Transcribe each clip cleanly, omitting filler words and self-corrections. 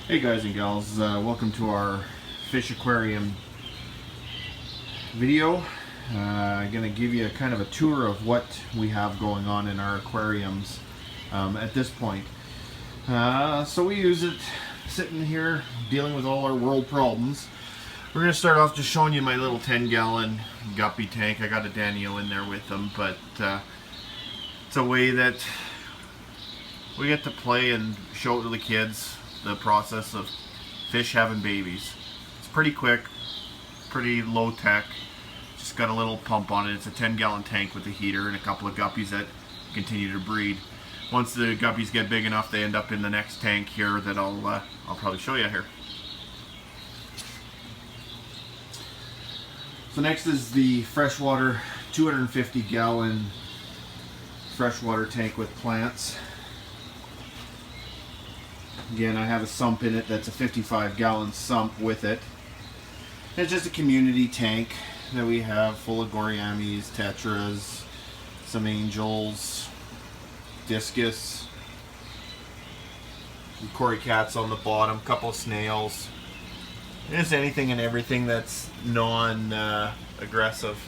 Hey guys and gals, welcome to our fish aquarium video. I'm going to give you kind of a tour of what we have going on in our aquariums at this point. So we use it sitting here dealing with all our world problems. We're going to start off just showing you my little 10-gallon guppy tank. I got a Daniel in there with them, but it's a way that we get to play and show it to the kids, the process of fish having babies. It's pretty quick, pretty low tech. Just got a little pump on it. It's a 10-gallon tank with a heater and a couple of guppies that continue to breed. Once the guppies get big enough, they end up in the next tank here that I'll probably show you here. So next is the freshwater 250-gallon freshwater tank with plants. Again, I have a sump in it that's a 55-gallon sump with it. It's just a community tank that we have full of gouryamis, tetras, some angels, discus, some cory cats on the bottom, a couple of snails. Just anything and everything that's non-aggressive.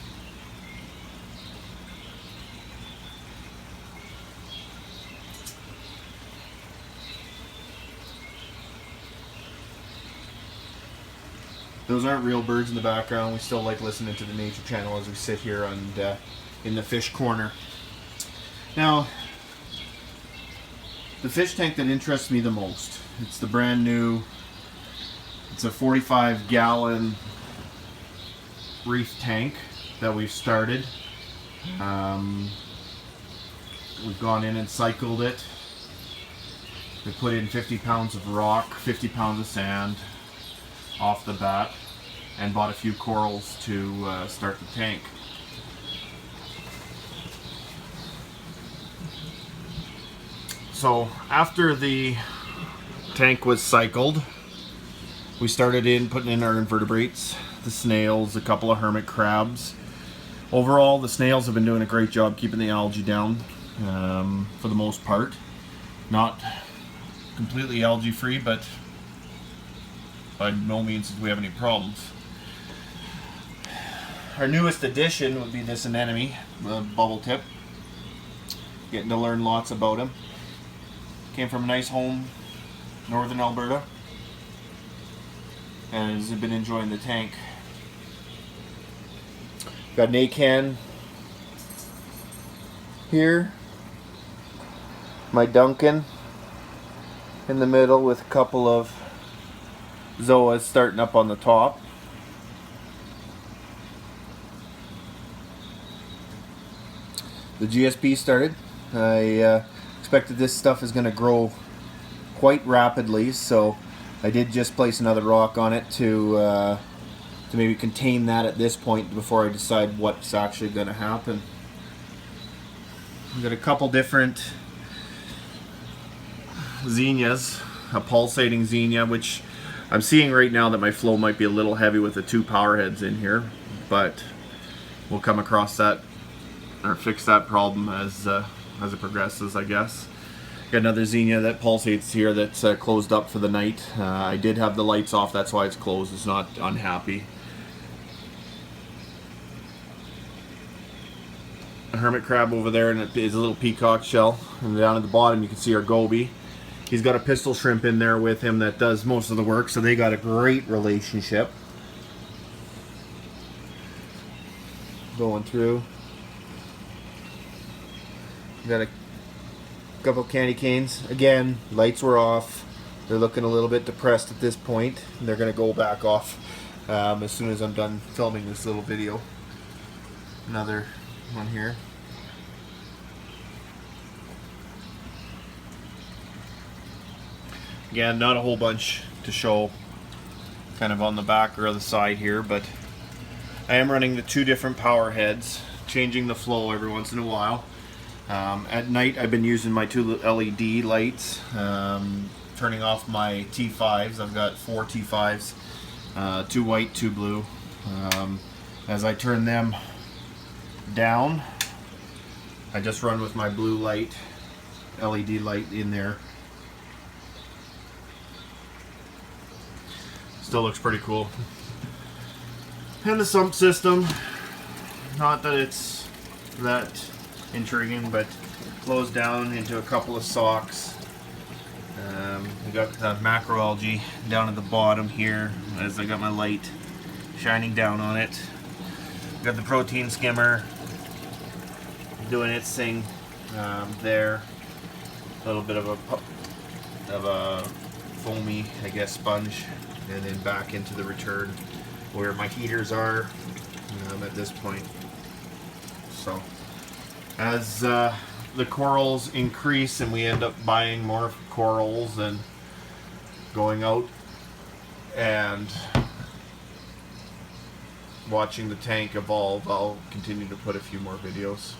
Those aren't real birds in the background. We still like listening to the nature channel as we sit here in the fish corner. Now, the fish tank that interests me the most, it's the brand new, it's a 45-gallon reef tank that we've started. We've gone in and cycled it. We put in 50 pounds of rock, 50 pounds of sand off the bat, and bought a few corals to start the tank. So after the tank was cycled, we started putting in our invertebrates, the snails, a couple of hermit crabs. Overall, the snails have been doing a great job keeping the algae down for the most part. Not completely algae free, but by no means do we have any problems. Our newest addition would be this anemone, the bubble tip. Getting to learn lots about him. Came from a nice home, northern Alberta, and has been enjoying the tank. Got an acan here. My Duncan in the middle with a couple of zoas starting up on the top. The GSP started. I expected this stuff is going to grow quite rapidly, so I did just place another rock on it to maybe contain that at this point before I decide what's actually going to happen. We've got a couple different zinnias, a pulsating zinnia, which I'm seeing right now that my flow might be a little heavy with the two power heads in here, but we'll come across that or fix that problem as it progresses, I guess. Got another zinnia that pulsates here that's closed up for the night. I did have the lights off, that's why it's closed. It's not unhappy. A hermit crab over there, and it is a little peacock shell. And down at the bottom you can see our goby. He's got a pistol shrimp in there with him that does most of the work, so they got a great relationship. Going through. Got a couple candy canes. Again, lights were off. They're looking a little bit depressed at this point. And they're going to go back off as soon as I'm done filming this little video. Another one here. Again, not a whole bunch to show kind of on the back or the side here, but I am running the two different power heads, changing the flow every once in a while. At night I've been using my two LED lights, turning off my T5s. I've got 4 T5s, 2 white, 2 blue. As I turn them down, I just run with my blue light, LED light in there. Still looks pretty cool. And the sump system, not that it's that intriguing, but flows down into a couple of socks. We got the macroalgae down at the bottom here as I got my light shining down on it. Got the protein skimmer doing its thing there. A little bit of a foamy, I guess, sponge, and then back into the return where my heaters are at this point. So as the corals increase and we end up buying more corals and going out and watching the tank evolve, I'll continue to put a few more videos.